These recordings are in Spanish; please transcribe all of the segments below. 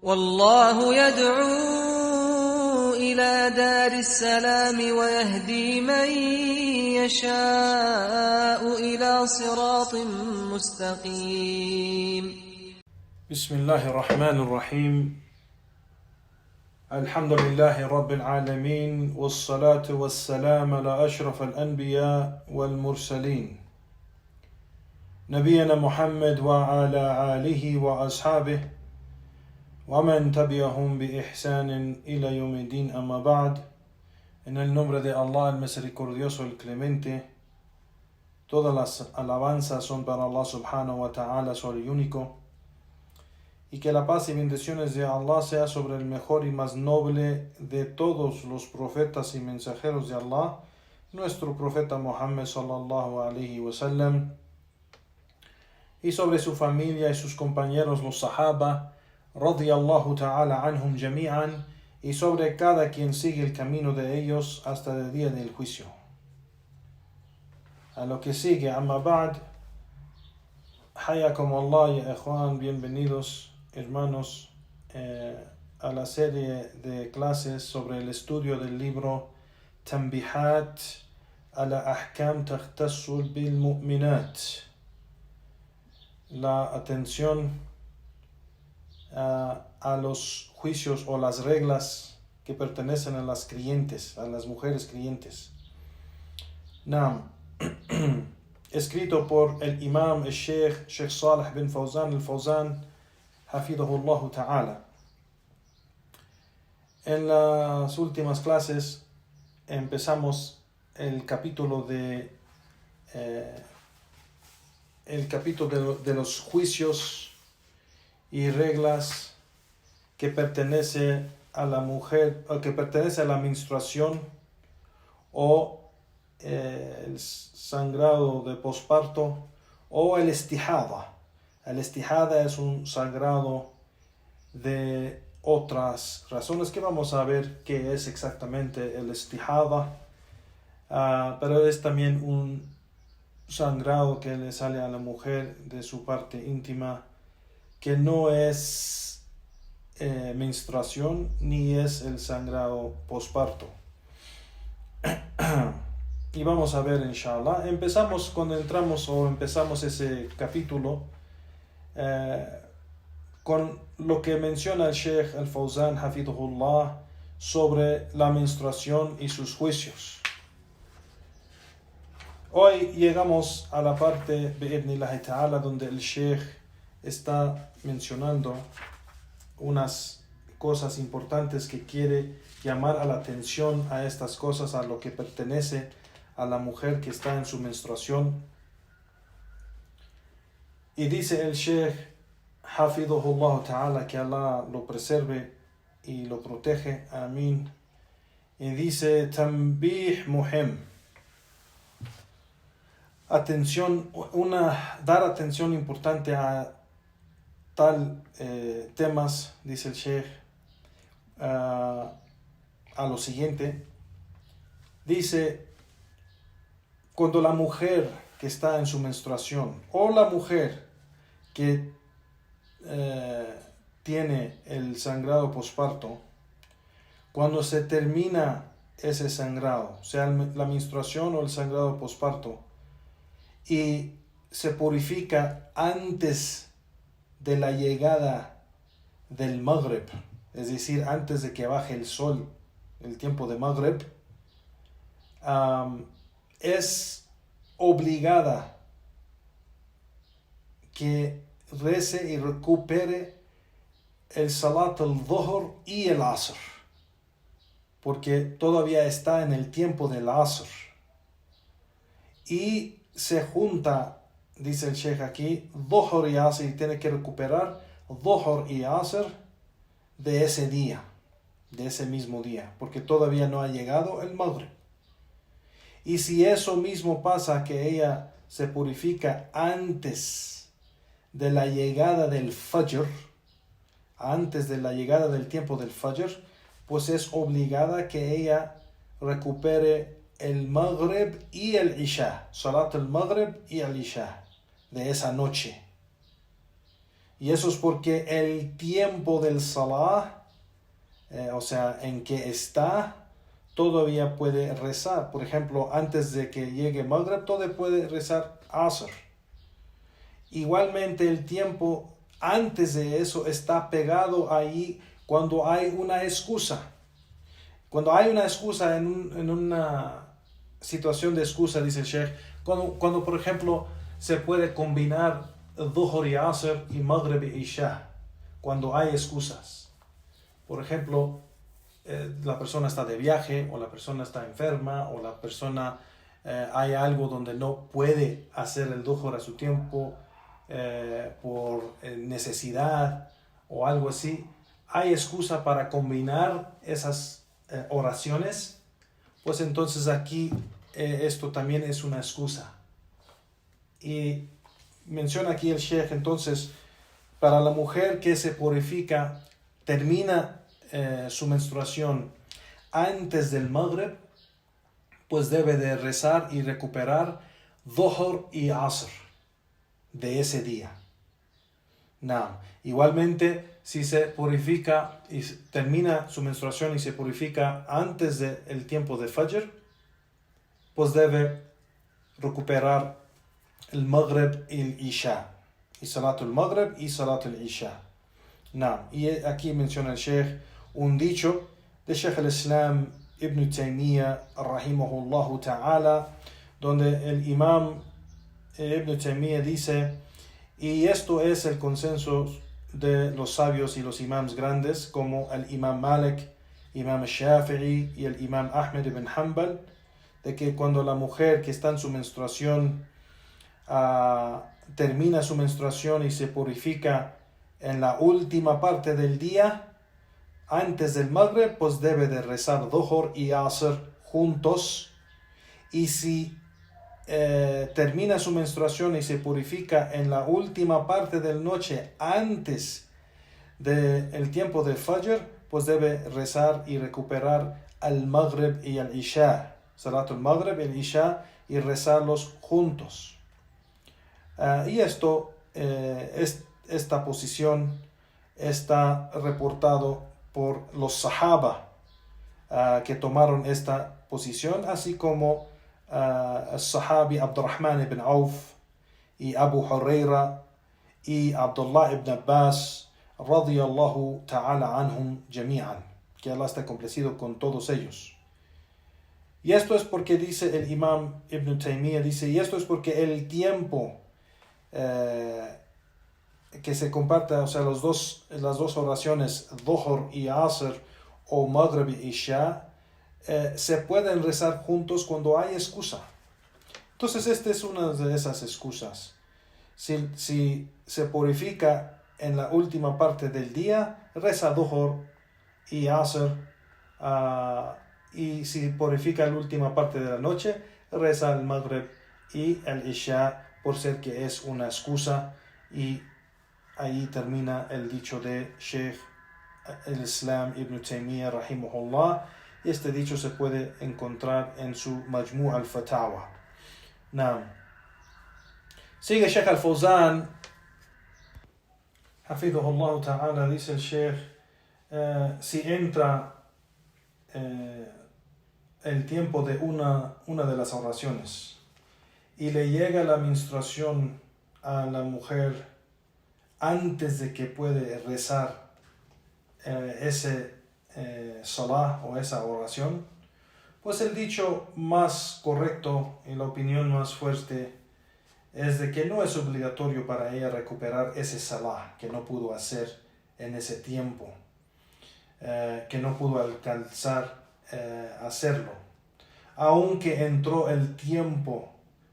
والله يدعو إلى دار السلام ويهدي من يشاء إلى صراط مستقيم. بسم الله الرحمن الرحيم. الحمد لله رب العالمين، والصلاة والسلام على أشرف الأنبياء والمرسلين نبينا محمد وعلى آله وأصحابه ومن تبعهم بإحسان إلى يوم الدين. أما بعد. En el nombre de Allah, el misericordioso, el clemente, todas las alabanzas son para Allah subhanahu wa ta'ala, solo y único. Y que la paz y bendiciones de Allah sea sobre el mejor y más noble de todos los profetas y mensajeros de Allah, nuestro profeta Muhammad sallallahu alaihi wasallam, y sobre su familia y sus compañeros los sahaba, radiyallahu ta'ala anhum jami'an, y sobre cada quien sigue el camino de ellos hasta el día del juicio. A lo que sigue, amma ba'd, hayakum Allah ya ikhwan, bienvenidos hermanos a la serie de clases sobre el estudio del libro Tanbihat ala Ahkam Takhtassu bil Mu'minat, la atención a los juicios o las reglas que pertenecen a las creyentes, a las mujeres creyentes. Naam. Escrito por el imam el Sheikh Salih bin Fawzan al-Fawzan Hafidahullah ta'ala. En las últimas clases empezamos el capítulo de los juicios y reglas que pertenece a la mujer, o que pertenece a la menstruación o el sangrado de posparto o el istihada. El istihada es un sangrado de otras razones que vamos a ver qué es exactamente el istihada, pero es también un sangrado que le sale a la mujer de su parte íntima, que no es menstruación ni es el sangrado posparto. Y vamos a ver, inshallah. Empezamos ese capítulo con lo que menciona el Sheikh al-Fawzan Hafidhullah sobre la menstruación y sus juicios. Hoy llegamos a la parte bi'idhnillahi ta'ala donde el Sheikh está mencionando unas cosas importantes que quiere llamar a la atención a estas cosas, a lo que pertenece a la mujer que está en su menstruación. Y dice el Sheikh Hafidhullah ta'ala, que Allah lo preserve y lo protege, amén. Y dice: Tanbih muhim. Dar atención importante a tal temas, dice el Sheikh, a lo siguiente. Dice: cuando la mujer que está en su menstruación o la mujer que tiene el sangrado posparto, cuando se termina ese sangrado, sea la menstruación o el sangrado posparto, y se purifica antes de la llegada del Maghrib, es decir, antes de que baje el sol, el tiempo de Maghrib, es obligada que rece y recupere el Salat al-Dhuhr y el Asr, porque todavía está en el tiempo del Asr, y se junta, dice el Sheikh aquí, Dhuhr y Asr, y tiene que recuperar Dhuhr y Asr de ese día, de ese mismo día, porque todavía no ha llegado el Maghrib. Y si eso mismo pasa, que ella se purifica antes de la llegada del Fajr, antes de la llegada del tiempo del Fajr, pues es obligada que ella recupere el Maghrib y el Isha, Salat al-Maghrib y el Isha de esa noche. Y eso es porque el tiempo del salah, o sea, en que está, todavía puede rezar. Por ejemplo, antes de que llegue Maghrib, todavía puede rezar Asr. Igualmente, el tiempo antes de eso está pegado ahí cuando hay una excusa. Cuando hay una excusa en una situación de excusa, dice el Sheikh, cuando por ejemplo se puede combinar Dhuhr y Asr y Maghrib y Isha, cuando hay excusas. Por ejemplo, la persona está de viaje, o la persona está enferma, o la persona hay algo donde no puede hacer el Dhuhr a su tiempo por necesidad o algo así. Hay excusa para combinar esas oraciones, pues entonces aquí esto también es una excusa. Y menciona aquí el Sheikh, entonces, para la mujer que se purifica, termina su menstruación antes del Maghrib, pues debe de rezar y recuperar Dhuhr y Asr de ese día. Igualmente, si se purifica y termina su menstruación y se purifica antes del tiempo de Fajr, pues debe recuperar el Maghrib y el Isha, y Salatul Maghrib y Salatul Isha. Y aquí menciona el Sheikh un dicho de Sheikh al-Islam Ibn Taymiyyah rahimahullah ta'ala, donde el Imam Ibn Taymiyyah dice: y esto es el consenso de los sabios y los imams grandes, como el Imam Malik, Imam Shafi'i y el Imam Ahmed ibn Hanbal, de que cuando la mujer que está en su menstruación termina su menstruación y se purifica en la última parte del día, antes del Maghrib, pues debe de rezar Dhuhr y Asr juntos. Y si termina su menstruación y se purifica en la última parte de la noche, antes del tiempo del Fajr, pues debe rezar y recuperar al Maghrib y al Isha, Salatul Maghrib y el Isha, y rezarlos juntos. Y esta posición está reportado por los Sahaba que tomaron esta posición, así como el Sahabi Abdurrahman ibn Auf y Abu Huraira y Abdullah ibn Abbas radiyallahu ta'ala anhum jami'an, que Allah esté complacido con todos ellos. Y esto es porque dice el Imam Ibn Taymiyyah, y esto es porque el tiempo que se comparte, o sea, las dos oraciones, Dhuhr y Asr, o Maghrib y Isha, se pueden rezar juntos cuando hay excusa. Entonces, esta es una de esas excusas. Si se purifica en la última parte del día, reza Dhuhr y Asr, y si purifica en la última parte de la noche, reza el Maghrib y el Isha, por ser que es una excusa. Y ahí termina el dicho de Sheikh al-Islam Ibn Taymiyyah rahimahullah. Y este dicho se puede encontrar en su Majmu' al-Fatawa. Sigue Sheikh al-Fawzan hafidhahullah ta'ala, dice el Sheikh, si entra el tiempo de una de las oraciones y le llega la menstruación a la mujer antes de que puede rezar ese salah o esa oración, pues el dicho más correcto y la opinión más fuerte es de que no es obligatorio para ella recuperar ese salah que no pudo hacer en ese tiempo, que no pudo alcanzar hacerlo. Aunque entró el tiempo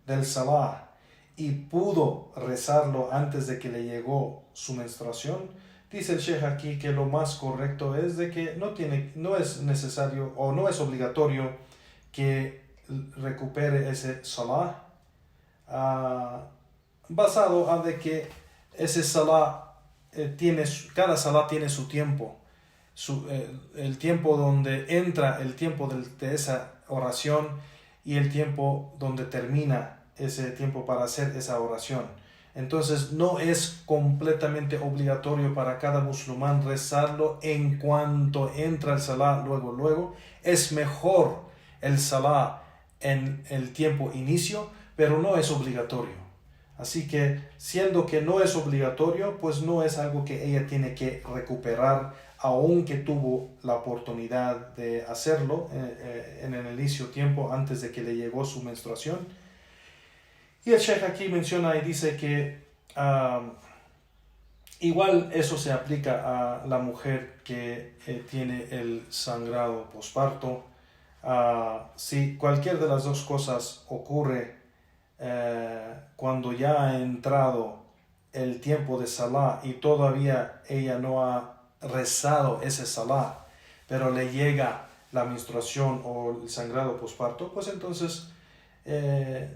del salah y pudo rezarlo antes de que le llegó su menstruación, dice el Sheikh aquí que lo más correcto es de que no es necesario o no es obligatorio que recupere ese salah, basado en de que ese salah cada salah tiene su tiempo, el tiempo donde entra el tiempo de esa oración y el tiempo donde termina ese tiempo para hacer esa oración. Entonces no es completamente obligatorio para cada musulmán rezarlo en cuanto entra el salah luego. Es mejor el salah en el tiempo inicio, pero no es obligatorio. Así que siendo que no es obligatorio, pues no es algo que ella tiene que recuperar, aunque tuvo la oportunidad de hacerlo en el inicio tiempo antes de que le llegó su menstruación. Y el Sheikh aquí menciona y dice que igual eso se aplica a la mujer que tiene el sangrado posparto. Si cualquier de las dos cosas ocurre cuando ya ha entrado el tiempo de salah y todavía ella no ha rezado ese salah, pero le llega la menstruación o el sangrado posparto, pues entonces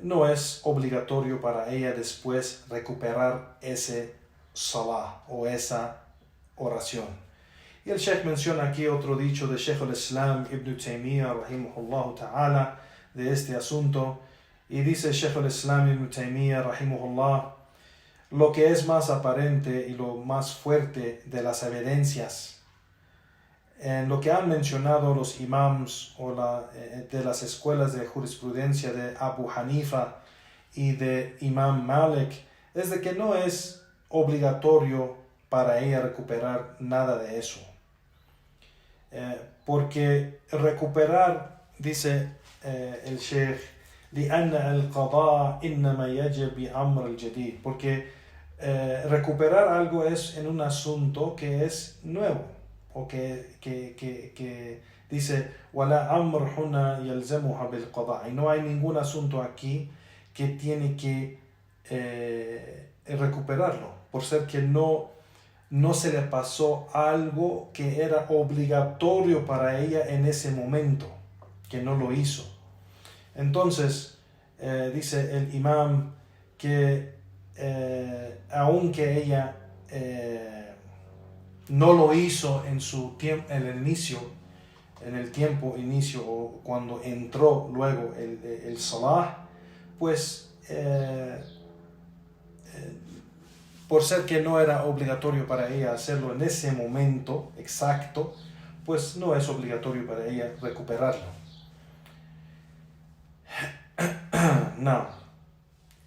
no es obligatorio para ella después recuperar ese salah o esa oración. Y el Sheikh menciona aquí otro dicho de Sheikh al-Islam Ibn Taymiyyah rahimahullah ta'ala de este asunto, y dice Sheikh al-Islam Ibn Taymiyyah rahimahullah: lo que es más aparente y lo más fuerte de las evidencias en lo que han mencionado los imams de las escuelas de jurisprudencia de Abu Hanifa y de Imam Malik es de que no es obligatorio para ella recuperar nada de eso. Porque recuperar, dice el Sheikh, لأن القضاء إنما يجب بأمر الجديد, porque recuperar algo es en un asunto que es nuevo, o que dice ولا أمر هنا يلزمها بالقضاء, y no hay ningún asunto aquí que tiene que recuperarlo, por ser que no se le pasó algo que era obligatorio para ella en ese momento, que no lo hizo. Entonces dice el imam que aunque ella no lo hizo en su tiempo, en el tiempo inicio o cuando entró luego el salah, pues por ser que no era obligatorio para ella hacerlo en ese momento exacto, pues no es obligatorio para ella recuperarlo. No.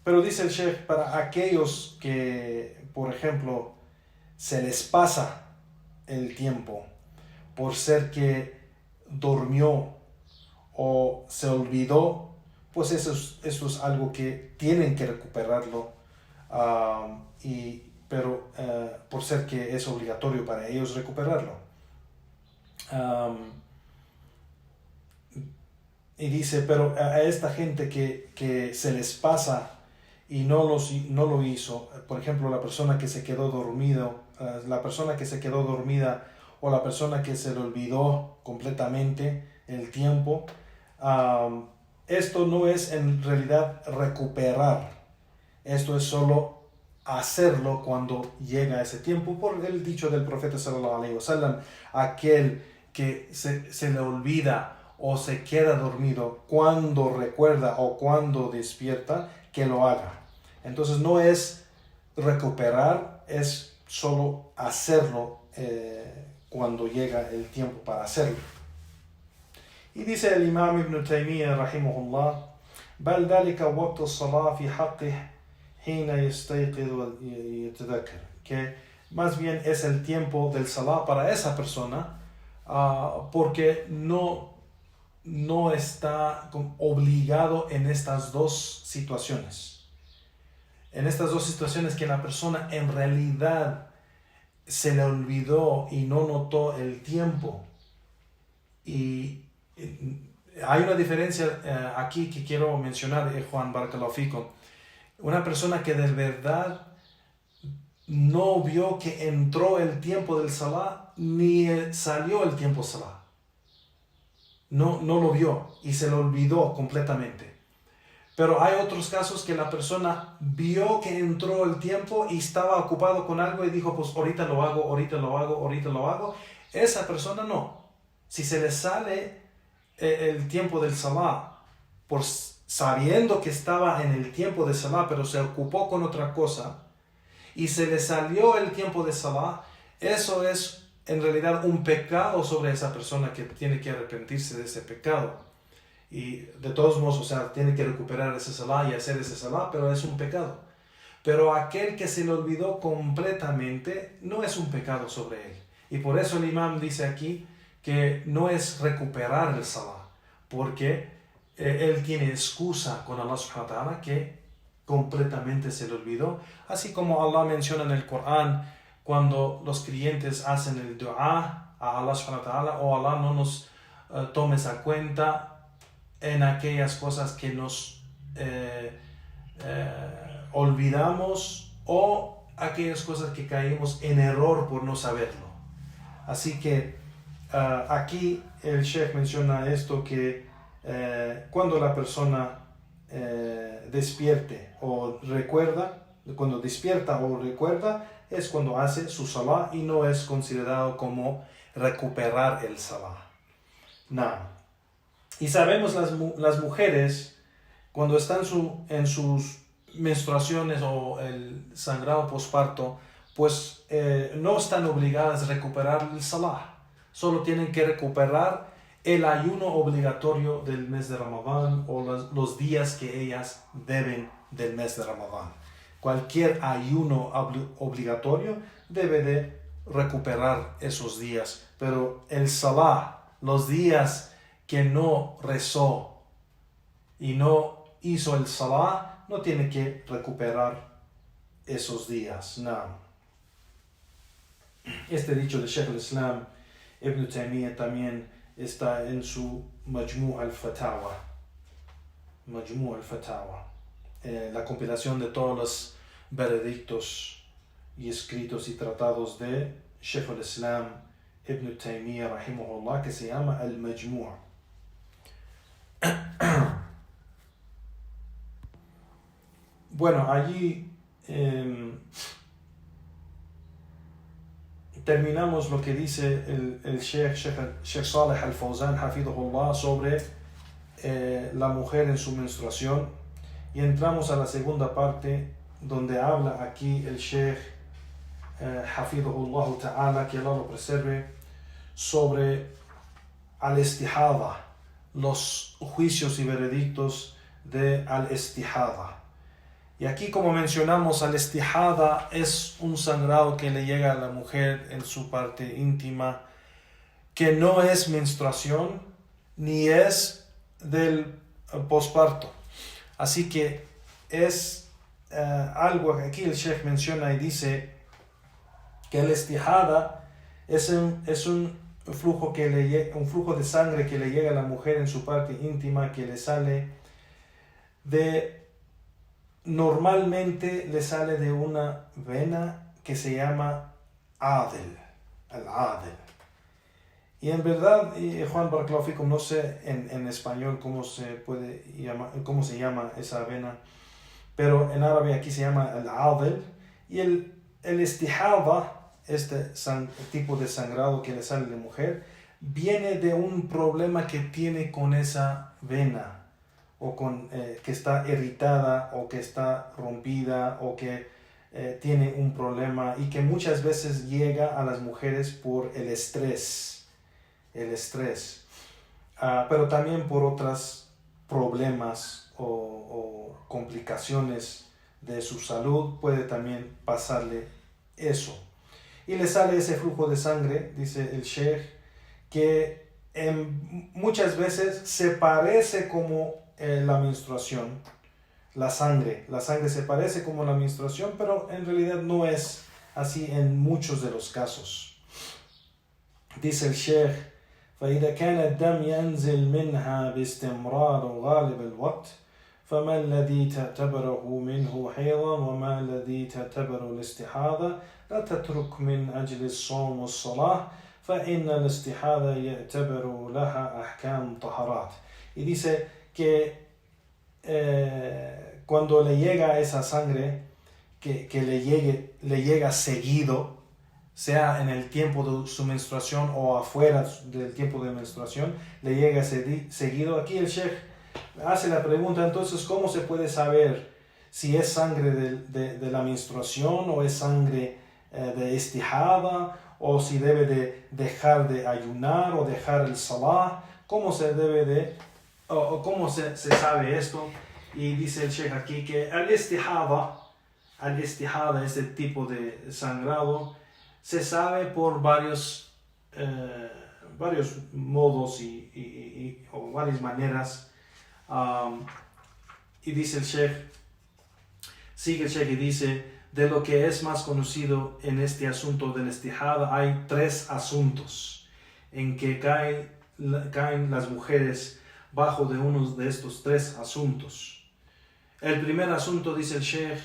Pero dice el Sheikh, para aquellos que, por ejemplo, se les pasa el tiempo por ser que durmió o se olvidó, pues eso es algo que tienen que recuperarlo, pero por ser que es obligatorio para ellos recuperarlo. Y dice, pero a esta gente que se les pasa y no lo hizo, por ejemplo, la persona que se quedó dormida o la persona que se le olvidó completamente el tiempo, esto no es en realidad recuperar, esto es solo hacerlo cuando llega ese tiempo, por el dicho del profeta sallallahu alaihi wasallam: aquel que se le olvida o se queda dormido, cuando recuerda o cuando despierta, que lo haga. Entonces no es recuperar, es solo hacerlo cuando llega el tiempo para hacerlo. Y dice el imam Ibn Taymiyyah rahimahullah: بل ذلك وقت الصلاة في حقه حين يستيقظ ويتذكر, que más bien es el tiempo del salah para esa persona, porque no está obligado en estas dos situaciones. En estas dos situaciones que la persona en realidad se le olvidó y no notó el tiempo. Y hay una diferencia aquí que quiero mencionar, Juan Barakallahu Fikum. Una persona que de verdad no vio que entró el tiempo del salah ni salió el tiempo salah. No lo vio y se lo olvidó completamente. Pero hay otros casos que la persona vio que entró el tiempo y estaba ocupado con algo y dijo, pues ahorita lo hago. Esa persona no. Si se le sale el tiempo del salah, sabiendo que estaba en el tiempo de salah, pero se ocupó con otra cosa, y se le salió el tiempo de Salah, eso es en realidad un pecado sobre esa persona que tiene que arrepentirse de ese pecado. Y de todos modos, o sea, tiene que recuperar ese Salah y hacer ese Salah, pero es un pecado. Pero aquel que se le olvidó completamente no es un pecado sobre él. Y por eso el imam dice aquí que no es recuperar el Salah, porque él tiene excusa con Allah subhanahu wa ta'ala que completamente se le olvidó. Así como Allah menciona en el Corán, cuando los creyentes hacen el dua a Allah subhanahu wa ta'ala, o Allah no nos tomes a cuenta en aquellas cosas que nos olvidamos o aquellas cosas que caímos en error por no saberlo. Así que aquí el Sheikh menciona esto, que cuando la persona despierte o recuerda, cuando despierta o recuerda, es cuando hace su Salah y no es considerado como recuperar el Salah. Y sabemos las mujeres, cuando están en sus menstruaciones o el sangrado posparto, pues no están obligadas a recuperar el Salah. Solo tienen que recuperar el ayuno obligatorio del mes de Ramadán o los días que ellas deben del mes de Ramadán. Cualquier ayuno obligatorio debe de recuperar esos días, pero el Salah, los días que no rezó y no hizo el Salah, no tiene que recuperar esos días. No. Este dicho de Sheikh al-Islam Ibn Taymiyyah también está en su Majmu' al-Fatawa. Majmu' al-Fatawa. La compilación de todos los veredictos y escritos y tratados de Sheikh al-Islam Ibn Taymiyyah rahimahullah, que se llama al-Majmu'. Bueno, allí terminamos lo que dice el Sheikh Saleh al-Fawzan hafidhahullah sobre la mujer en su menstruación, y entramos a la segunda parte donde habla aquí el Sheikh hafidhahullah ta'ala, que Allah lo preserve, sobre al-istihada, los juicios y veredictos de al-istihada. Y aquí, como mencionamos, al-istihada es un sangrado que le llega a la mujer en su parte íntima, que no es menstruación ni es del posparto. Así que es algo que aquí el Sheikh menciona y dice que el istihada es un flujo de sangre que le llega a la mujer en su parte íntima, que le sale normalmente le sale de una vena que se llama adel, al-adel. Y en verdad, Juan Barakallahu Fikum, no sé en español cómo se llama esa vena, pero en árabe aquí se llama al-adel. Y el istihada, este tipo de sangrado que le sale a la mujer, viene de un problema que tiene con esa vena, o que está irritada, o que está rompida, o que tiene un problema, y que muchas veces llega a las mujeres por el estrés, pero también por otros problemas o complicaciones de su salud, puede también pasarle eso. Y le sale ese flujo de sangre, dice el Sheikh, que muchas veces se parece como la menstruación, la sangre se parece como la menstruación, pero en realidad no es así en muchos de los casos. Dice el Sheikh: فإذا كان الدم ينزل منها باستمرار غالب الوقت فما الذي تعتبره منه حيضا وما الذي تعتبره الاستحاضة لا تترك من أجل الصوم والصلاة فإن الاستحاضة يعتبر لها أحكام طهارات. Y dice que cuando le llega esa sangre, que le llega seguido, sea en el tiempo de su menstruación o afuera del tiempo de menstruación, le llega seguido. Aquí el Sheikh hace la pregunta: entonces, ¿cómo se puede saber si es sangre de la menstruación o es sangre de istihada, o si debe de dejar de ayunar o dejar el salah, cómo se debe de, o cómo se sabe esto. Y dice el Sheikh aquí que al istihada, este tipo de sangrado, se sabe por varios modos o varias maneras. Y dice el Sheikh, sigue el Sheikh y dice, de lo que es más conocido en este asunto del istihada, hay 3 asuntos en que caen las mujeres bajo de uno de estos 3 asuntos. El primer asunto, dice el Sheikh,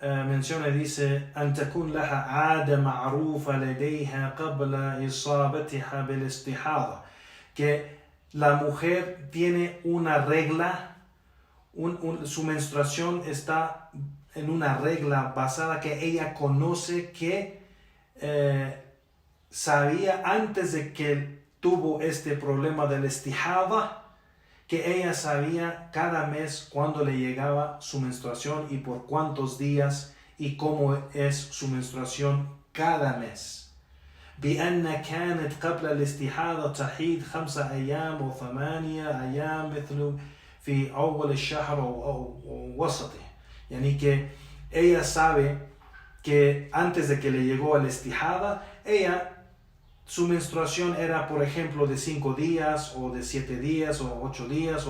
menciona y dice, أن تكون لها عادة معروفة لديها قبل إصابتها بالاستحاضة, que la mujer tiene una regla, su menstruación está en una regla basada que ella conoce, que sabía antes de que tuvo este problema del istihada, que ella sabía cada mes cuándo le llegaba su menstruación y por cuántos días y cómo es su menstruación cada mes. بأن كانت قبل الاستحاضة تحيض 5 أيام و 8 أيام مثل في أول الشهر أو وسطه. Yani que ella sabe que antes de que le llegó el istihada, su menstruación era, por ejemplo, de 5 días, o de 7 días, o 8 días,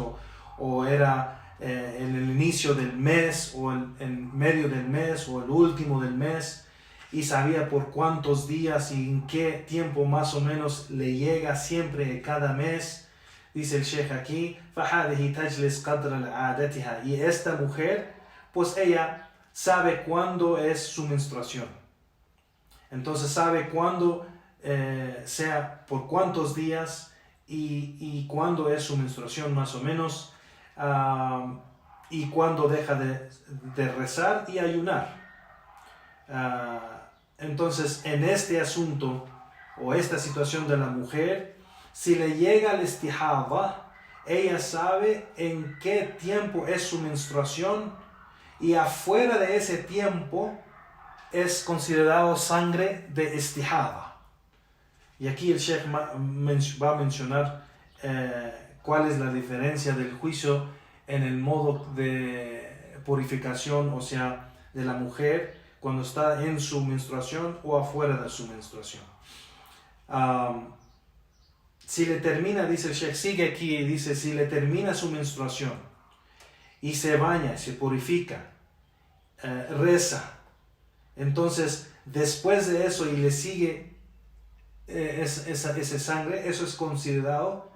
o era en el inicio del mes, o en medio del mes, o el último del mes, y sabía por cuántos días y en qué tiempo más o menos le llega siempre cada mes. Dice el Sheikh aquí, فَحَادِهِ تَجْلِسْ قَدْرَ عَادَتِهَا, y esta mujer, pues ella sabe cuándo es su menstruación. Entonces sabe cuándo, sea por cuántos días y cuándo es su menstruación más o menos, y cuándo deja de rezar y ayunar. Entonces, en este asunto o esta situación de la mujer, si le llega el istihada, ella sabe en qué tiempo es su menstruación, y afuera de ese tiempo es considerado sangre de istihada. Y aquí el Sheikh va a mencionar cuál es la diferencia del juicio en el modo de purificación, o sea, de la mujer cuando está en su menstruación o afuera de su menstruación. Si le termina, dice el Sheikh, sigue aquí y dice, si le termina su menstruación y se baña, se purifica, reza, entonces después de eso y le sigue esa sangre, eso es considerado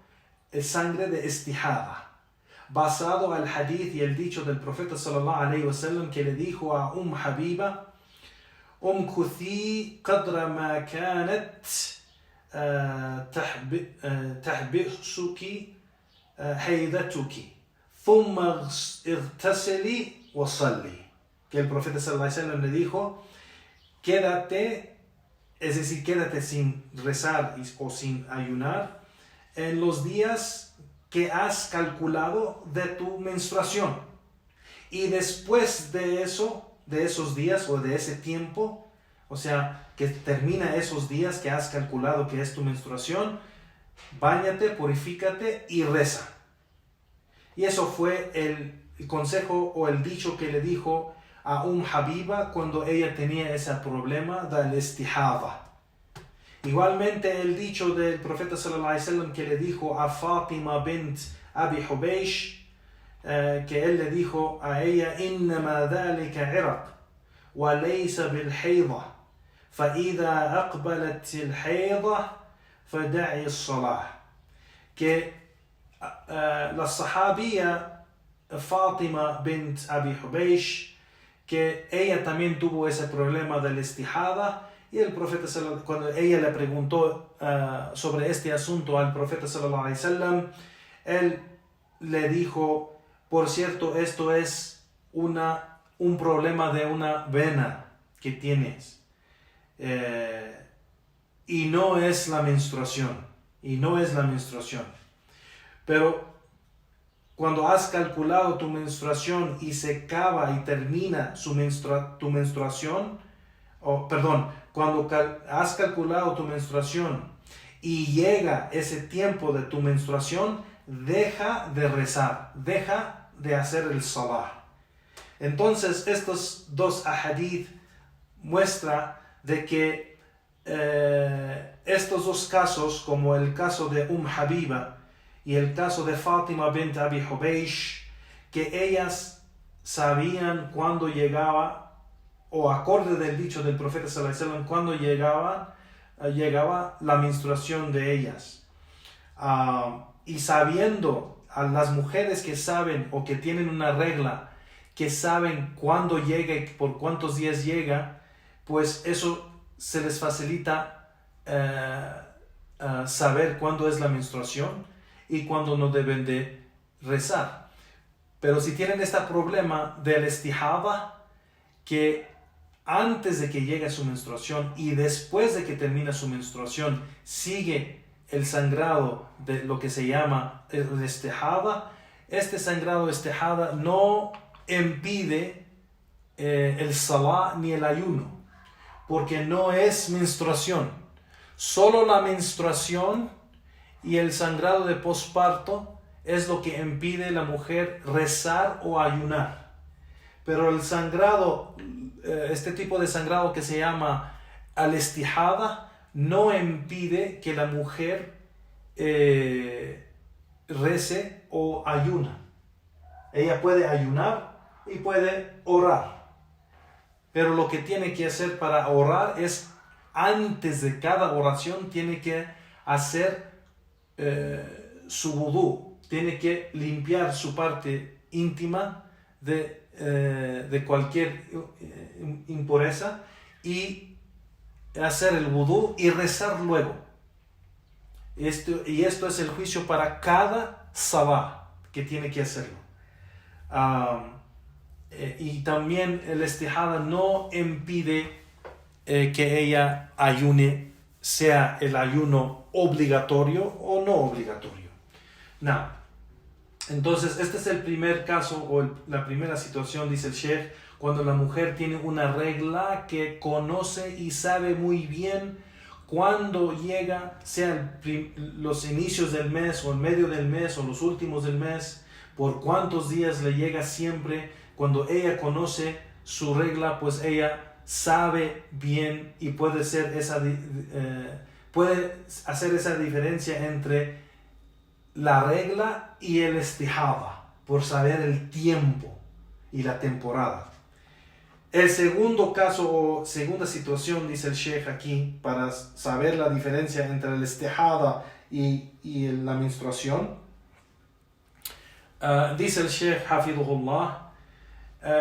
sangre de istihada, basado al hadith y el dicho del profeta sallallahu alayhi wa sallam, que le dijo a Habiba, امكثي قدر ما كانت تحبسك حيضتك ثم اغتسلي وصلي. Que el profeta sallallahu alayhi wa sallam le dijo, quédate, es decir, quédate sin rezar o sin ayunar en los días que has calculado de tu menstruación, y después de eso, de esos días o de ese tiempo, o sea, que termina esos días que has calculado que es tu menstruación, báñate, purifícate y reza. Y eso fue el consejo o el dicho que le dijo a Habiba cuando ella tenía ese problema del istihada. Igualmente el dicho del profeta sallallahu alaihi wasallam que le dijo a Fatima bint Abi Hubaysh, que él le dijo a ella, إنما ذلك عرق وليس بالحيضة فإذا أقبلت الحيضة فدعي الصلاة. Que la sahabía Fatima bint Abi Hubaysh, que ella también tuvo ese problema del istihada, y el profeta, cuando ella le preguntó sobre este asunto al profeta sallallahu alaihi wasallam, él le dijo, por cierto, esto es un problema de una vena que tienes, y no es la menstruación, Pero cuando has calculado tu menstruación y se acaba y termina tu menstruación, cuando has calculado tu menstruación y llega ese tiempo de tu menstruación, deja de rezar, deja de hacer el salah. Entonces estos dos ahadith muestran de que estos dos casos, como el caso de Habiba y el caso de Fátima bint Abi Hubaysh, que ellas sabían cuándo llegaba, o acorde del dicho del profeta sallallahu alaihi wasallam, cuándo llegaba la menstruación de ellas. Y sabiendo, a las mujeres que saben o que tienen una regla, que saben cuándo llega y por cuántos días llega, pues eso se les facilita saber cuándo es la menstruación y cuándo no deben de rezar. Pero si tienen este problema del istihada, que antes de que llegue su menstruación y después de que termina su menstruación sigue el sangrado de lo que se llama el istihada, este sangrado istihada no impide el salah ni el ayuno, porque no es menstruación. Solo la menstruación y el sangrado de posparto es lo que impide a la mujer rezar o ayunar. Pero el sangrado, este tipo de sangrado que se llama al-istihada, no impide que la mujer rece o ayuna. Ella puede ayunar y puede orar. Pero lo que tiene que hacer para orar es, antes de cada oración, tiene que hacer su vudú, tiene que limpiar su parte íntima de cualquier impureza y hacer el vudú y rezar luego. Esto es el juicio para cada salah que tiene que hacerlo. Y también el istihada no impide que ella ayune, sea el ayuno obligatorio o no obligatorio. Entonces este es el primer caso o la primera situación, dice el Sheikh, cuando la mujer tiene una regla que conoce y sabe muy bien cuándo llega, sea los inicios del mes o el medio del mes o los últimos del mes, por cuántos días le llega siempre. Cuando ella conoce su regla, pues ella sabe bien y puede hacer esa diferencia entre la regla y el istihada, por saber el tiempo y la temporada. El segundo caso o segunda situación, dice el Sheikh aquí, para saber la diferencia entre el istihada y la menstruación, dice el Sheikh Hafidhullah,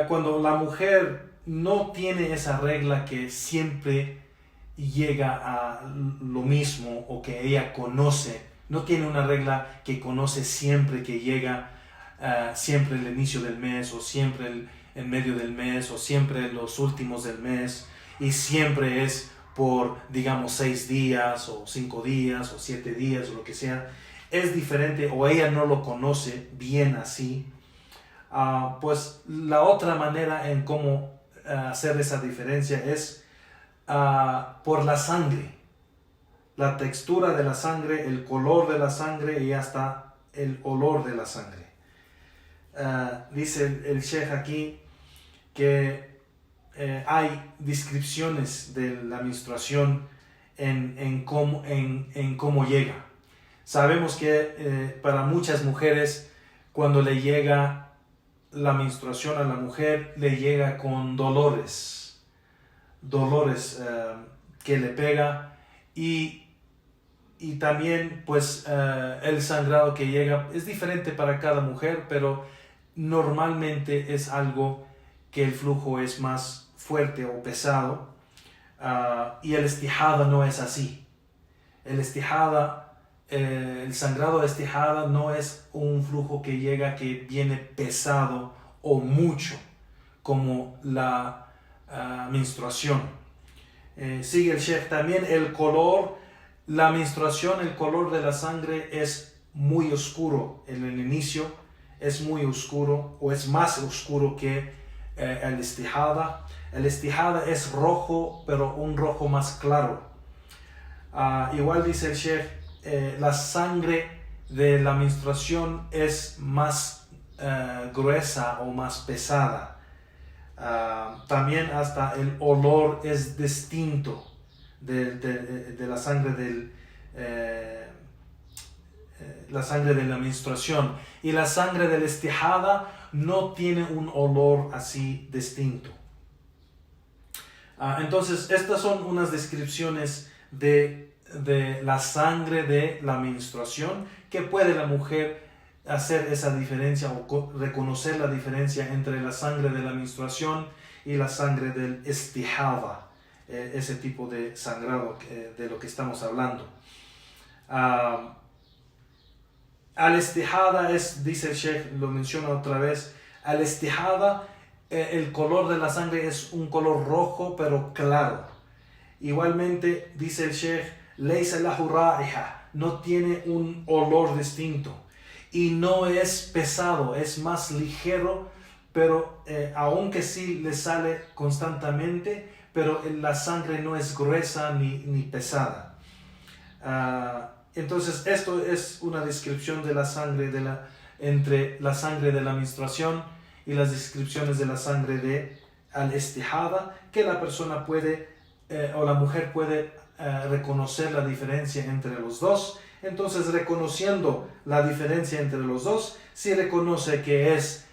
cuando la mujer no tiene esa regla que siempre llega a lo mismo, o que ella conoce, no tiene una regla que conoce siempre que llega siempre el inicio del mes, o siempre el medio del mes, o siempre los últimos del mes, y siempre es por, digamos, 6 días, o 5 días, o 7 días, o lo que sea. Es diferente, o ella no lo conoce bien así. Pues la otra manera en cómo hacer esa diferencia es por la sangre, la textura de la sangre, el color de la sangre y hasta el olor de la sangre. Dice el Sheikh aquí que hay descripciones de la menstruación en cómo llega. Sabemos que para muchas mujeres, cuando le llega la menstruación a la mujer, le llega con dolores que le pega, y también pues el sangrado que llega es diferente para cada mujer, pero normalmente es algo que el flujo es más fuerte o pesado, y el istihada no es así. El sangrado de istihada no es un flujo que llega, que viene pesado o mucho como la menstruación. Sigue el Sheikh también el color. La menstruación, el color de la sangre es muy oscuro en el inicio, es muy oscuro o es más oscuro que el istihada. El istihada es rojo, pero un rojo más claro. Igual dice el Sheikh, la sangre de la menstruación es más gruesa o más pesada. También hasta el olor es distinto de la sangre la sangre de la menstruación, y la sangre del istihada no tiene un olor así distinto. Entonces estas son unas descripciones de la sangre de la menstruación, que puede la mujer hacer esa diferencia o reconocer la diferencia entre la sangre de la menstruación y la sangre del istihada, ese tipo de sangrado de lo que estamos hablando. Al istihada dice el Sheikh, lo menciona otra vez, al istihada el color de la sangre es un color rojo pero claro. Igualmente dice el Sheikh, laysa lahu ra'iha, no tiene un olor distinto y no es pesado, es más ligero, pero aunque sí le sale constantemente, pero la sangre no es gruesa ni pesada. Entonces esto es una descripción de la sangre entre la sangre de la menstruación y las descripciones de la sangre de al-istihada, que la persona puede o la mujer puede reconocer la diferencia entre los dos. Entonces, reconociendo la diferencia entre los dos, si reconoce que es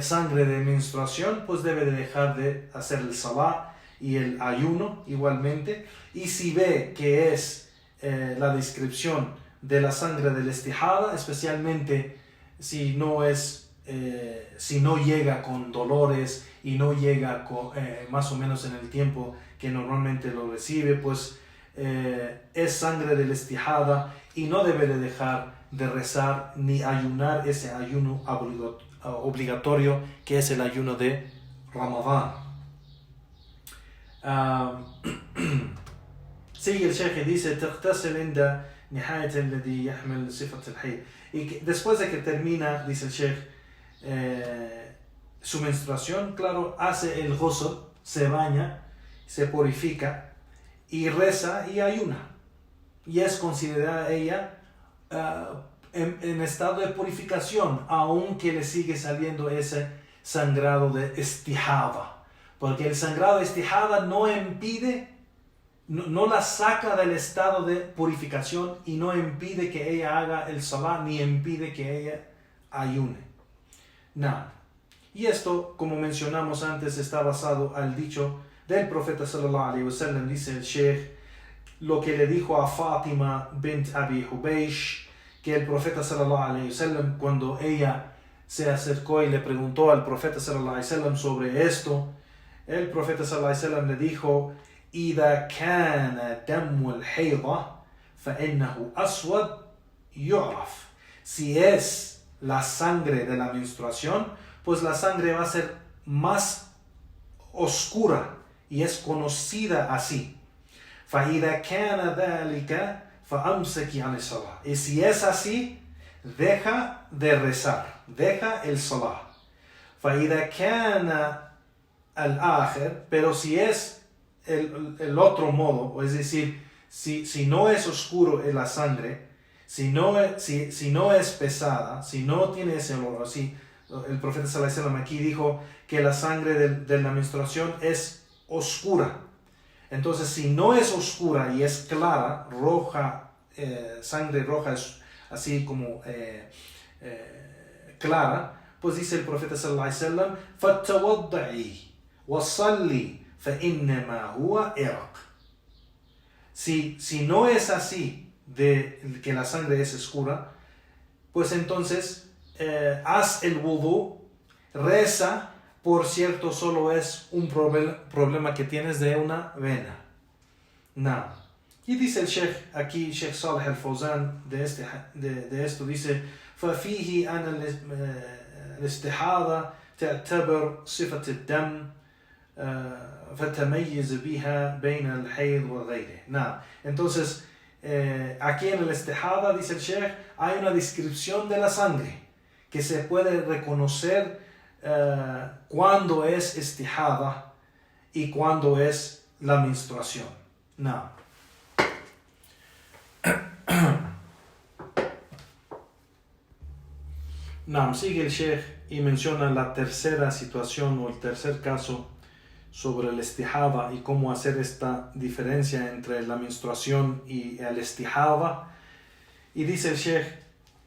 sangre de menstruación, pues debe de dejar de hacer el salah y el ayuno igualmente. Y si ve que es la descripción de la sangre del istihada, especialmente si no llega con dolores y no llega más o menos en el tiempo que normalmente lo recibe, pues es sangre del istihada y no debe de dejar de rezar ni ayunar ese ayuno obligatorio que es el ayuno de Ramadán. Sigue el Sheikh y dice تغتسل عند نهاية الذي يحمل صفة الحيض, y después de que termina, dice el Sheikh, su menstruación, claro, hace el ghusl, se baña, se purifica y reza y ayuna, y es considerada ella en estado de purificación, aunque le sigue saliendo ese sangrado de istihada, porque el sangrado de istihada no impide, no la saca del estado de purificación y no impide que ella haga el salah ni impide que ella ayune. Nada. Y esto, como mencionamos antes, está basado al dicho del profeta sallallahu alaihi wasallam. Dice el Sheikh lo que le dijo a Fátima bint Abi Hubaysh, que el profeta sallallahu alaihi wasallam, cuando ella se acercó y le preguntó al profeta sallallahu alaihi wasallam sobre esto, el profeta sallallahu alaihi wasallam le dijo: إذا كان دم الحيضة فإنه أسود يعرف. Si es la sangre de la menstruación, pues la sangre va a ser más oscura y es conocida así. فإذا كان ذلك فأمسكي عن الصلاة. Y si es así, deja de rezar, deja el salah. فإذا كان الآخر, pero si es el otro modo, es decir, si no es oscuro en la sangre, si no es pesada, si no tiene ese olor, así, el profeta sallallahu alaihi wasallam aquí dijo que la sangre de la menstruación es oscura. Entonces, si no es oscura y es clara, roja, sangre roja es así como clara, pues dice el profeta sallallahu alaihi wasallam: فَتَوَضَّعِي وَصَلِّي فَإِنَّمَا هُوَ إِرَقٌ. Si no es así, de que la sangre es oscura, pues entonces haz el wudu, reza, por cierto, solo es un problema que tienes de una vena. Nada. Y dice el Sheikh aquí, Sheikh Salih al-Fawzan, de esto dice: فَفِيهِ أَنَ الاستحاضة تعتبر صفة الدم فتميز بها بين الحيض وغيره. Nada. Entonces, aquí en el istihada, dice el Sheikh, hay una descripción de la sangre que se puede reconocer cuándo es istihada y cuándo es la menstruación. No. Sigue el Sheikh y menciona la tercera situación o el tercer caso sobre el istihada y cómo hacer esta diferencia entre la menstruación y el istihada. Y dice el Sheikh,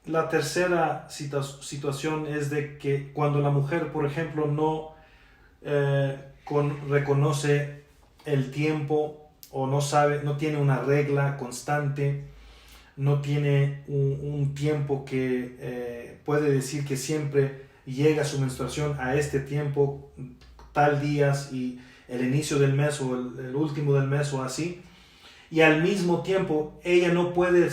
la tercera situación es de que cuando la mujer, por ejemplo, no reconoce el tiempo o no tiene una regla constante, no tiene un tiempo que puede decir que siempre llega su menstruación a este tiempo, tal días y el inicio del mes o el último del mes o así, y al mismo tiempo ella no puede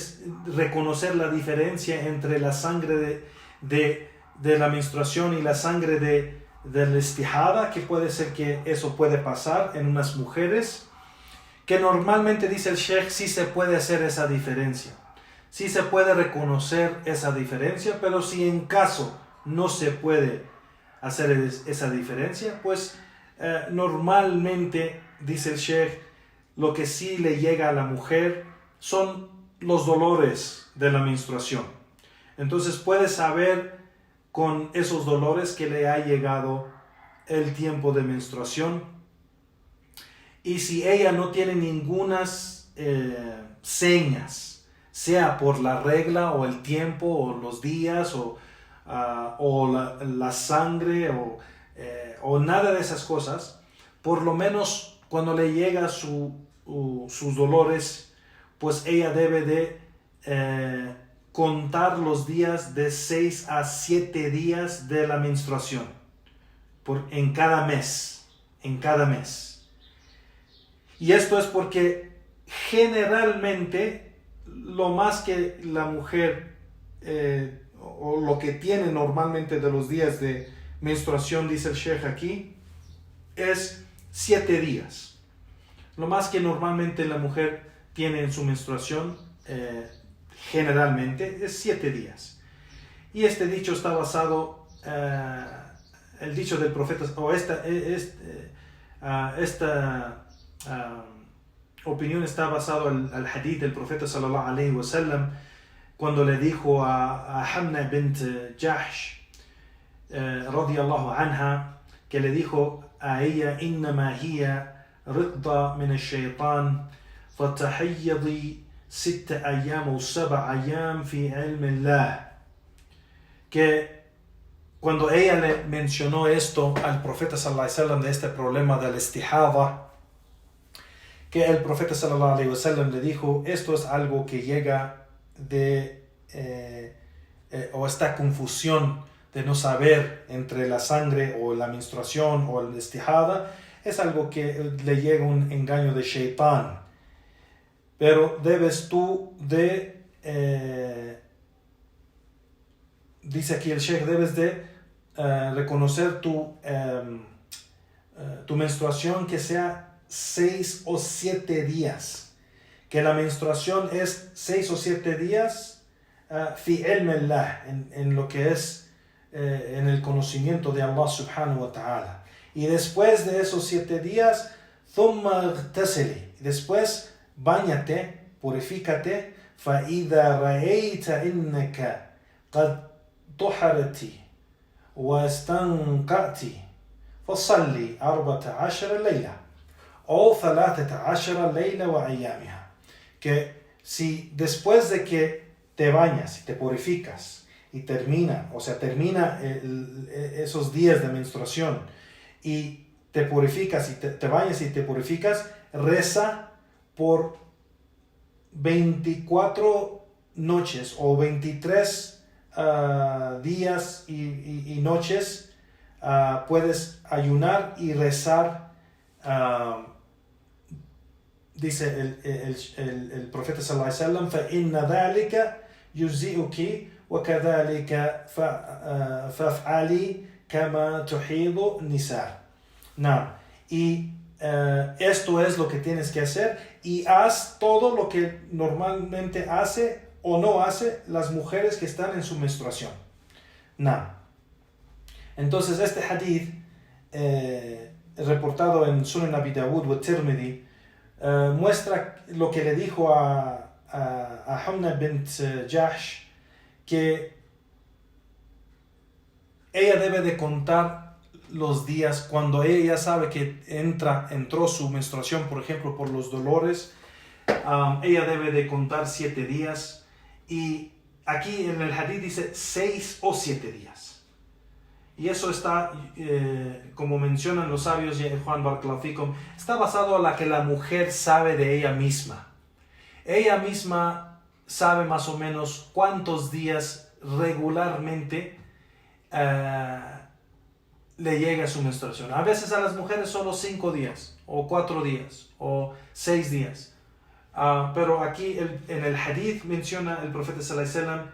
reconocer la diferencia entre la sangre de la menstruación y la sangre de la istihada, que puede ser que eso puede pasar en unas mujeres, que normalmente dice el Sheikh sí se puede hacer esa diferencia. Sí se puede reconocer esa diferencia, pero si en caso no se puede hacer esa diferencia, pues normalmente, dice el Sheikh, lo que sí le llega a la mujer son los dolores de la menstruación. Entonces puede saber con esos dolores que le ha llegado el tiempo de menstruación. Y si ella no tiene ningunas señas, sea por la regla o el tiempo o los días o la sangre o nada de esas cosas, por lo menos cuando le llega sus dolores, pues ella debe de contar los días de 6 a 7 días de la menstruación en cada mes. Y esto es porque generalmente lo más que la mujer o lo que tiene normalmente de los días de menstruación, dice el Sheikh aquí, es 7 días. Lo más que normalmente la mujer tiene en su menstruación generalmente es 7 días. Y este dicho está basado, el dicho del profeta, o esta opinión está basado al hadith del profeta sallallahu alaihi wasallam, cuando le dijo a Hamna bint Jahsh radiyallahu anha, que le dijo a ella, innama hiya ridda min ash-shaytan fatahayyadi 6 ayyam o 7 ayyam fi ilm Allah, que cuando ella le mencionó esto al profeta sallallahu alaihi wasallam de este problema del istihada, que el profeta sallallahu alaihi wasallam le dijo, esto es algo que llega o esta confusión de no saber entre la sangre o la menstruación o el istihada, es algo que le llega un engaño de Shaitán. Pero debes tú dice aquí el Sheikh, debes de reconocer tu menstruación que sea 6 o 7 días, que la menstruación es 6 o 7 días fi ilm Allah, en lo que es en el conocimiento de Allah subhanahu wa ta'ala. Y después de esos 7 días, thumma ightasili, después báñate, purifícate, fa idha ra'ayta innaka qad tuharati wa istanqati fasalli 14 layla o 13 layla wa ayyamiha, que si después de que te bañas y te purificas y termina esos días de menstruación y te purificas y te bañas y te purificas, reza por 24 noches o 23 días y noches. Puedes ayunar y rezar. Dice el profeta sallallahu alaihi wasallam, فَإِنَّ ذَلِكَ يُجْزِئُكِ وَكَذَلِكَ فَافْعَلِي كَمَا تُحِيضُ النِّسَاء. Y esto es lo que tienes que hacer, y haz todo lo que normalmente hace o no hace las mujeres que están en su menstruación. Entonces este hadith, reportado en Sunan Abi Dawud wa Tirmidhi, muestra lo que le dijo a Hamna bint Jahsh, que ella debe de contar los días cuando ella sabe que entró su menstruación, por ejemplo, por los dolores. Ella debe de contar 7 días, y aquí en el hadith dice 6 o 7 días. Y eso está, como mencionan los sabios, Juan Barakallahu Fikum, está basado en la que la mujer sabe de ella misma. Ella misma sabe más o menos cuántos días regularmente le llega su menstruación. A veces a las mujeres solo 5 días, o 4 días, o 6 días. Pero aquí en el hadith menciona el profeta sallallahu alaihi wasallam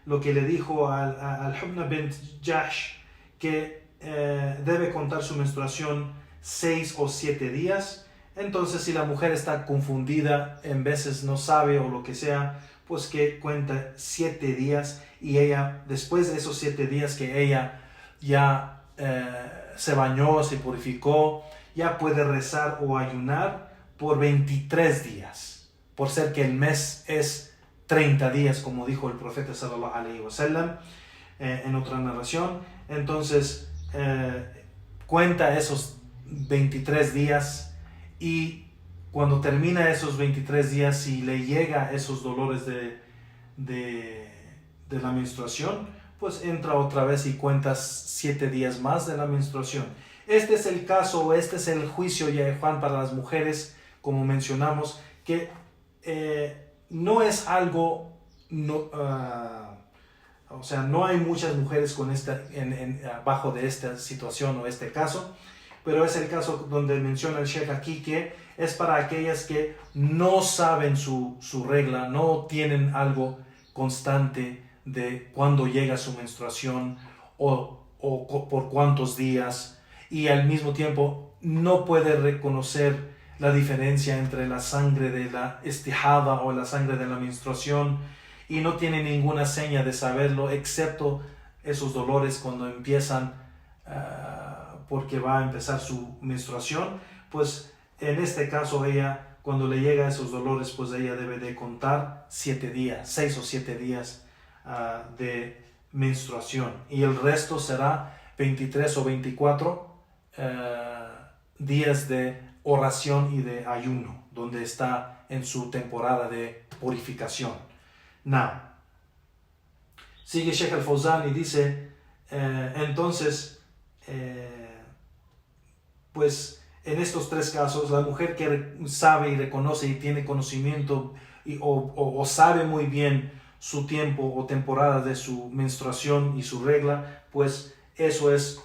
lo que le dijo al Hamna bint Jahsh, que debe contar su menstruación 6 o 7 días. Entonces, si la mujer está confundida, en veces no sabe o lo que sea, pues que cuenta 7 días, y ella, después de esos 7 días que ella ya se bañó, se purificó, ya puede rezar o ayunar por 23 días, por ser que el mes es 30 días, como dijo el profeta sallallahu alaihi wasallam en otra narración. Entonces cuenta esos 23 días, y cuando termina esos 23 días, si le llega esos dolores de la menstruación, pues entra otra vez y cuentas 7 días más de la menstruación. Este es el caso, este es el juicio, ya Juan, para las mujeres, como mencionamos, que no es algo, o sea, no hay muchas mujeres con bajo de esta situación o este caso, pero es el caso donde menciona el Sheikh aquí, que es para aquellas que no saben su regla, no tienen algo constante de cuándo llega su menstruación o por cuántos días, y al mismo tiempo no puede reconocer la diferencia entre la sangre de la istihada o la sangre de la menstruación, y no tiene ninguna seña de saberlo, excepto esos dolores cuando empiezan, porque va a empezar su menstruación. Pues en este caso ella, cuando le llega esos dolores, pues ella debe de contar 7 días, 6 o 7 días de menstruación, y el resto será 23 o 24 días de oración y de ayuno, donde está en su temporada de purificación. Sigue Sheikh al-Fawzan y dice, entonces, pues en estos 3 casos, la mujer que sabe y reconoce y tiene conocimiento o sabe muy bien su tiempo o temporada de su menstruación y su regla, pues eso es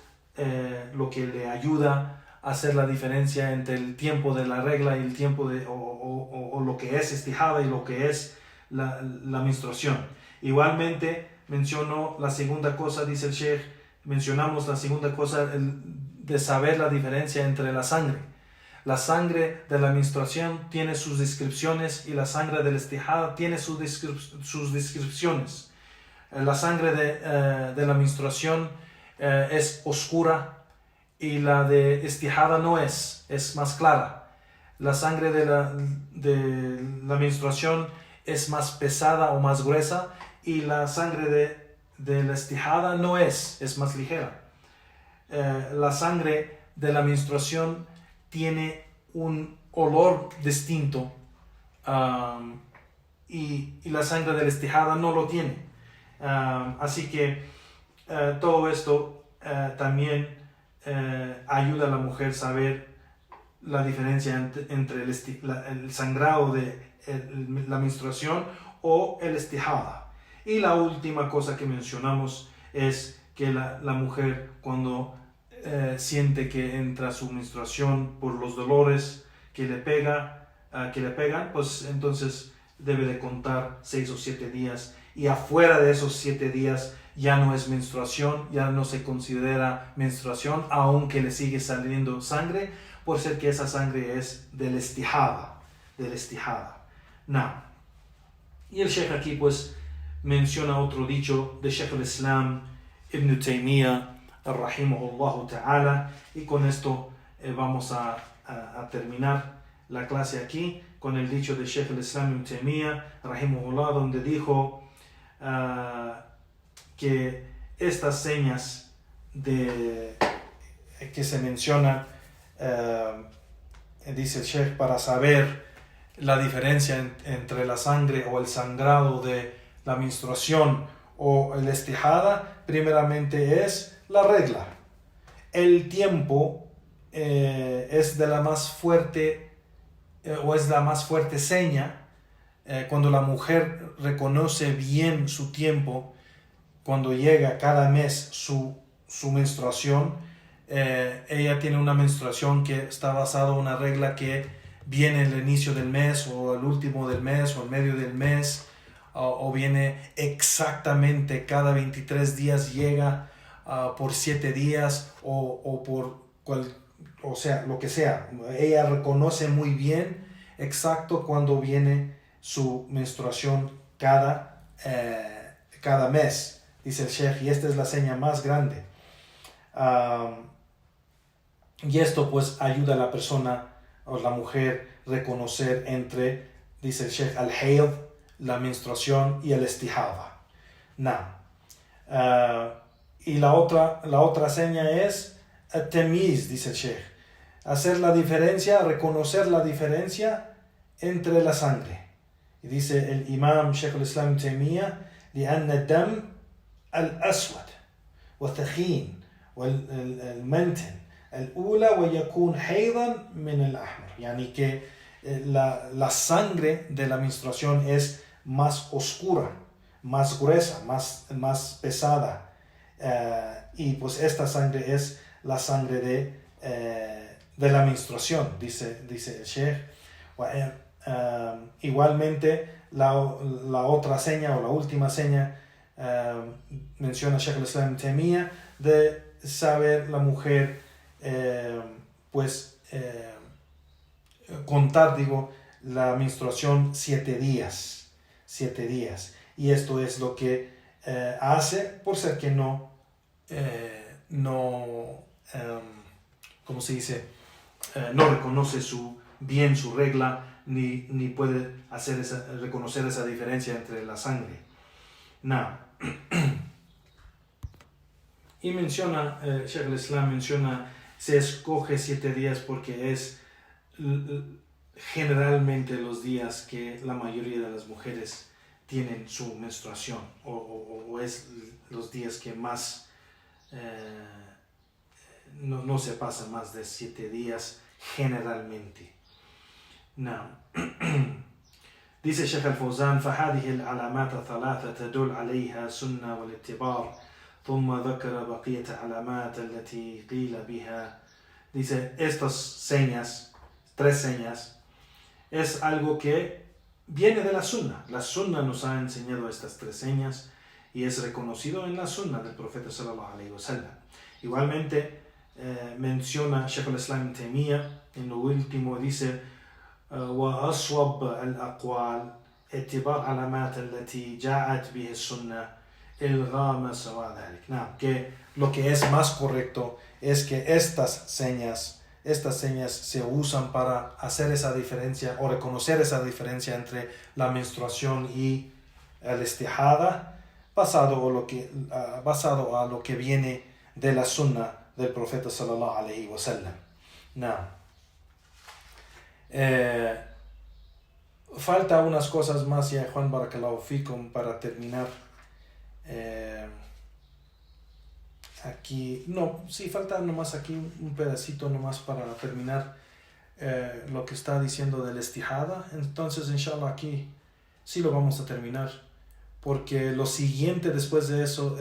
lo que le ayuda a hacer la diferencia entre el tiempo de la regla y el tiempo o lo que es istihada y lo que es la menstruación. Igualmente mencionó la segunda cosa, dice el Sheikh, mencionamos la segunda cosa de saber la diferencia entre la sangre. La sangre de la menstruación tiene sus descripciones, y la sangre del istihada tiene sus descripciones. La sangre de la menstruación es oscura, y la de istihada no es más clara. La sangre de la menstruación es más pesada o más gruesa, y la sangre de la istihada no es más ligera. La sangre de la menstruación tiene un olor distinto, y la sangre de la istihada no lo tiene. Así que todo esto también ayuda a la mujer a saber la diferencia entre el sangrado de la menstruación o el istihada. Y la última cosa que mencionamos es que la mujer, cuando siente que entra su menstruación por los dolores que le pegan, pues entonces debe de contar 6 o 7 días, y afuera de esos 7 días ya no es menstruación, ya no se considera menstruación, aunque le sigue saliendo sangre, por ser que esa sangre es del istihada. Y el Sheikh aquí pues menciona otro dicho de Sheikh al-Islam, Ibn Taymiyyah rahimahullah ta'ala. Y con esto vamos a terminar la clase aquí con el dicho de Sheikh al-Islam Ibn Taymiyyah rahimahullah, donde dijo que estas señas que se mencionan, dice el Sheikh, para saber la diferencia entre la sangre o el sangrado de la menstruación o el istihada, primeramente es la regla. El tiempo es de la más fuerte o es la más fuerte seña. Cuando la mujer reconoce bien su tiempo, cuando llega cada mes su menstruación, ella tiene una menstruación que está basada en una regla que viene el inicio del mes o el último del mes o el medio del mes, o viene exactamente cada 23 días, llega por 7 días o sea, lo que sea. Ella reconoce muy bien exacto cuando viene su menstruación cada mes, dice el Sheikh, y esta es la seña más grande. Y esto pues ayuda a la persona o la mujer reconocer entre, dice el Sheikh, al-hayd, la menstruación, y el istihada. Y la otra seña es at-tamyiz, dice el Sheikh, hacer la diferencia, reconocer la diferencia entre la sangre. Y dice el imam Sheikh al-Islam Taymiyyah, لأن الدم الأسود والثخين والمنتن الأولى ويكون حيضا من الأحمر. يعني que la sangre de la menstruación es más oscura, más gruesa, más pesada, y pues esta sangre es la sangre de la menstruación, dice el Sheikh. Igualmente la otra seña o la última seña, menciona Sheikh al-Islam Taymiyyah, de saber la mujer contar, la menstruación 7 días. Y esto es lo que hace, por ser que ¿cómo se dice? No reconoce bien su regla, ni puede reconocer esa diferencia entre la sangre. Y menciona, Sheikh al-Islam menciona, se escoge 7 días porque es generalmente los días que la mayoría de las mujeres tienen su menstruación, o es los días que más no se pasa más de 7 días generalmente. Dice Sheikh al-Fawzan, فهذه العلامات الثلاثة تدل عليها سنة والاعتبار ثم ذكر بقية العلامات التي قيل بها. Dice, estas señas, 3 señas, es algo que viene de la sunna. La sunna nos ha enseñado estas 3 señas y es reconocido en la sunna del profeta sallallahu alaihi wasallam. Igualmente menciona Sheikh al-Islam Taymiyyah en lo último, dice وأصوب الأقوال اتباع علامات التي جاءت به السنة إلغام سواء ذلك. Que lo que es más correcto es que estas señas se usan para hacer esa diferencia o reconocer esa diferencia entre la menstruación y el istihada, basado a lo que viene de la sunna del profeta sallallahu alaihi wasallam. Falta unas cosas más, ya Juan, barakallahu fikum, para terminar. Falta nomás aquí un pedacito nomás para terminar lo que está diciendo del istihada. Entonces, inshallah, aquí sí lo vamos a terminar, porque lo siguiente después de eso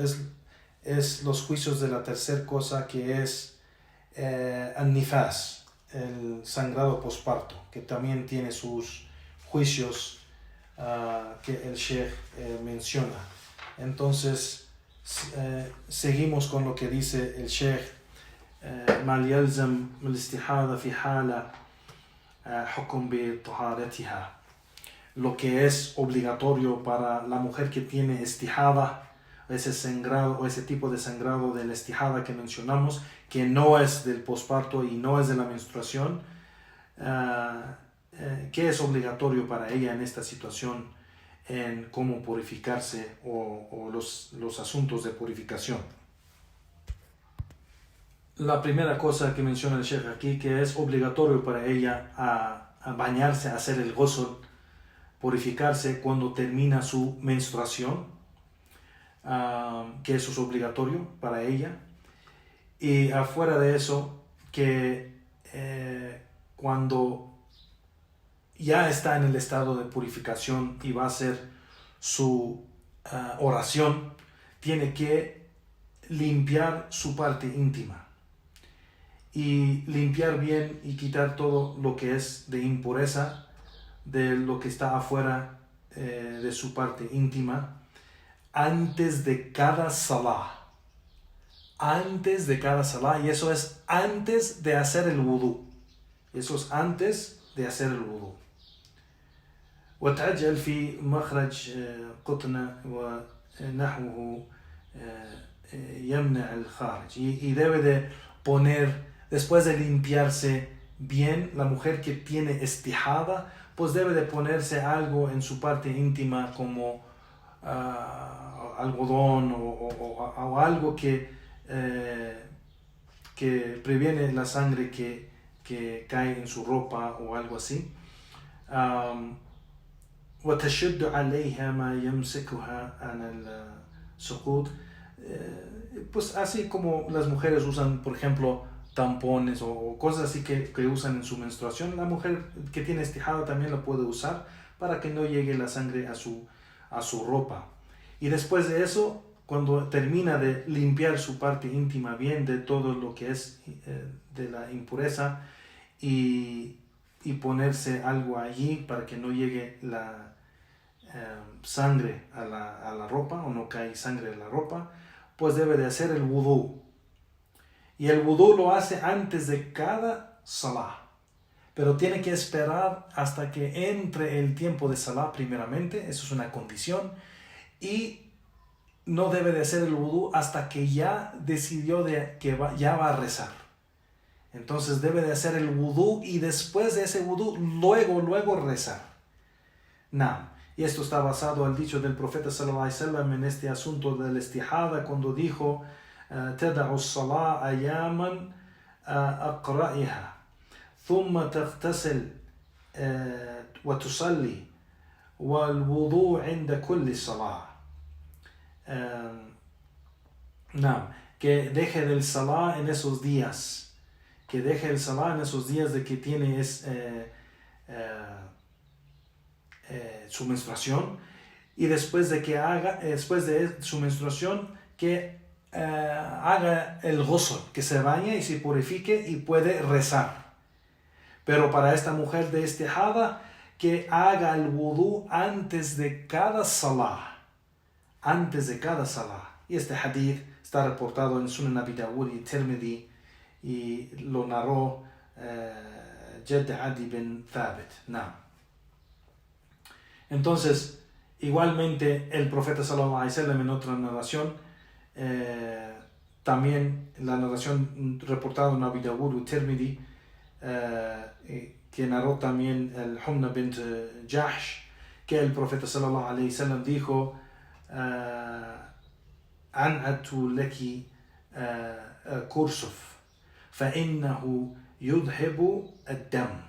es los juicios de la tercera cosa, que es al-nifas, el sangrado posparto, que también tiene sus juicios que el Sheikh menciona. Entonces seguimos con lo que dice el Sheikh: mal yalzam al-istihada fi hala hukm bi taharatiha. Lo que es obligatorio para la mujer que tiene istihada ese sangrado o ese tipo de sangrado de la istihada que mencionamos, que no es del posparto y no es de la menstruación, ¿qué es obligatorio para ella en esta situación en cómo purificarse o los asuntos de purificación? La primera cosa que menciona el Sheikh aquí, que es obligatorio para ella a bañarse, a hacer el ghusl, purificarse cuando termina su menstruación, que eso es obligatorio para ella. Y afuera de eso, que cuando ya está en el estado de purificación y va a hacer su oración, tiene que limpiar su parte íntima y limpiar bien y quitar todo lo que es de impureza de lo que está afuera de su parte íntima antes de cada salah. Antes de cada salah, y eso es antes de hacer el wudú. Eso es antes de hacer el wudú. وتعجل في مخرج قطن ونحوه يمنع الخارج. Y debe de poner, después de limpiarse bien, la mujer que tiene istihada, pues debe de ponerse algo en su parte íntima como algodón o algo que previene la sangre que cae en su ropa o algo así. وتشد عليها ما يمسكها عن السقوط. Pues así como las mujeres usan, por ejemplo, tampones o cosas así que usan en su menstruación, la mujer que tiene istihada también la puede usar para que no llegue la sangre a su ropa. Y después de eso, cuando termina de limpiar su parte íntima bien de todo lo que es de la impureza y ponerse algo allí para que no llegue la sangre a la ropa o no cae sangre en la ropa, pues debe de hacer el wudú. Y el wudú lo hace antes de cada salah, pero tiene que esperar hasta que entre el tiempo de salah primeramente, eso es una condición, y no debe de hacer el wudú hasta que ya decidió ya va a rezar. Entonces debe de hacer el wudú y después de ese wudú luego rezar. Y esto está basado al dicho del profeta sallallahu alaihi wasallam en este asunto de la istihada, cuando dijo تدع الصلاة أياما أقرأها ثم تغتسل وتصلي والوضوء عند كل صلاة. Que deje del salah en esos días, de que tiene su menstruación, y después de su menstruación que haga el ghusl, que se bañe y se purifique y puede rezar. Pero para esta mujer de istihada, que haga el wudú antes de cada salah. Y este hadith está reportado en Sunan Abi Dawud y Tirmidhi y lo narró Jadd Adi bin Thabit. Entonces, igualmente el profeta sallallahu alaihi wasallam en otra narración, también la narración reportada en Abi Dawud y Tirmidhi, que narró también el Humna bint Jahsh, que el profeta sallallahu alaihi wasallam dijo: أنعت لك كرسف فإنه يذهب الدم.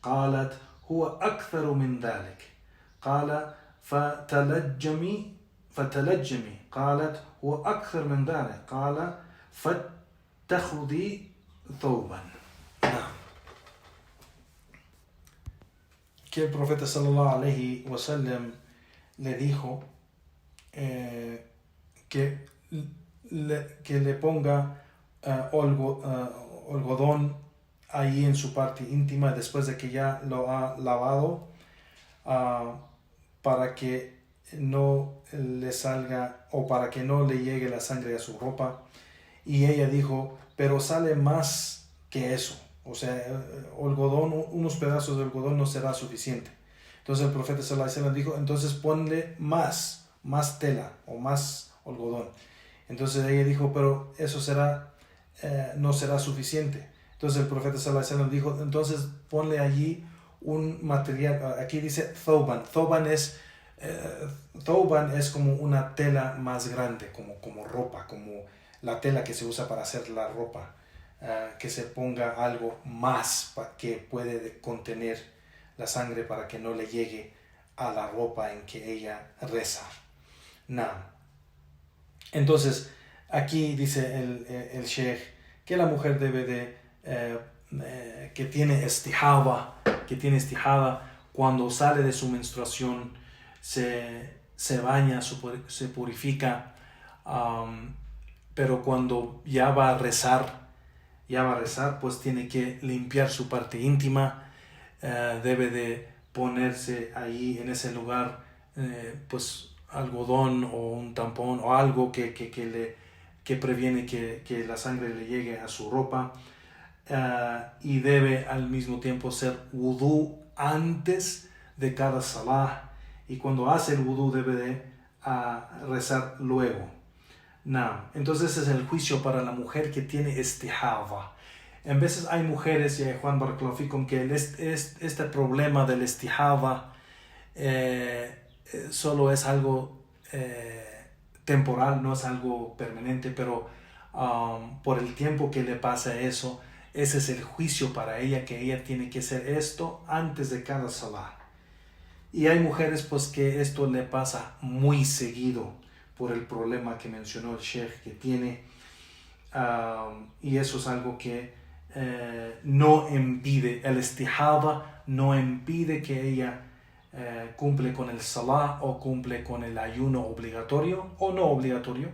قالت: هو أكثر من ذلك. قال: فتلجمي. قالت: هو أكثر من ذلك. قال: فاتخذي ثوبا. Que el profeta sallallahu alaihi wasallam le dijo que le ponga algodón ahí en su parte íntima después de que ya lo ha lavado, para que no le salga o para que no le llegue la sangre a su ropa. Y ella dijo: pero sale más que eso, o sea, algodón, unos pedazos de algodón no será suficiente. Entonces el profeta sallallahu alaihi wasallam dijo: entonces ponle más, más tela o más algodón. Entonces ella dijo, pero eso no será suficiente. Entonces el profeta sallallahu alaihi wasallam dijo, entonces ponle allí un material. Aquí dice thoban. Thoban es como una tela más grande, como ropa, como la tela que se usa para hacer la ropa. Que se ponga algo más que puede contener la sangre para que no le llegue a la ropa en que ella reza. Entonces, aquí dice el sheikh que la mujer debe que tiene istihada, cuando sale de su menstruación, se baña, se purifica, pero cuando ya va a rezar, pues tiene que limpiar su parte íntima, debe de ponerse ahí en ese lugar, pues algodón o un tampón o algo que previene que la sangre le llegue a su ropa, y debe al mismo tiempo hacer wudú antes de cada salah, y cuando hace el wudú debe de rezar luego. Entonces ese es el juicio para la mujer que tiene istihada. En veces hay mujeres, y Juan Barakallahu Fikum, que este problema del istihada solo es algo temporal, no es algo permanente, pero por el tiempo que le pasa eso, ese es el juicio para ella, que ella tiene que hacer esto antes de cada salah. Y hay mujeres pues que esto le pasa muy seguido por el problema que mencionó el sheikh que tiene, y eso es algo que no impide, el istihada no impide que ella cumple con el salah o cumple con el ayuno obligatorio o no obligatorio,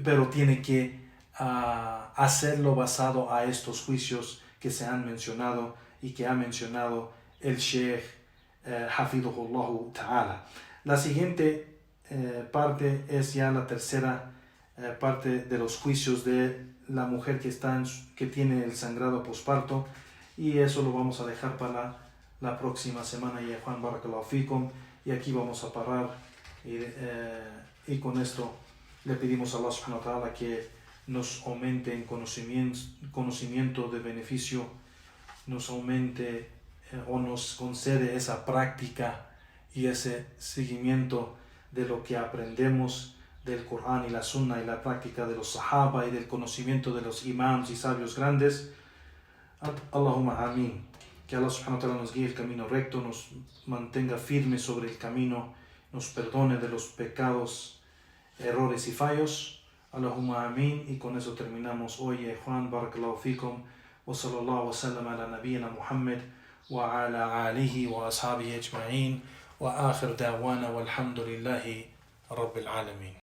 pero tiene que hacerlo basado a estos juicios que se han mencionado y que ha mencionado el sheikh Hafidhullah Ta'ala. La siguiente parte es ya la tercera parte de los juicios de la mujer que tiene el sangrado posparto, y eso lo vamos a dejar para la próxima semana. Y Juan Barakallahu Fikum, y aquí vamos a parar, y con esto le pedimos a Allah subhanahu wa ta'ala que nos aumente en conocimiento de beneficio, nos aumente o nos concede esa práctica y ese seguimiento de lo que aprendemos del Corán y la Sunna y la práctica de los Sahaba y del conocimiento de los imams y sabios grandes. Allahumma amin. Que Allah subhanahu wa ta'ala nos guíe el camino recto, nos mantenga firmes sobre el camino, nos perdone de los pecados, errores y fallos. Allahumma amin. Y con eso terminamos hoy. Juan Barakallahu Fikum. Wa sallallahu wa sallam ala nabiyyina Muhammad wa ala alihi wa ashabihi ajma'in. Wa akhir da'wana walhamdulillahi rabbil alamin.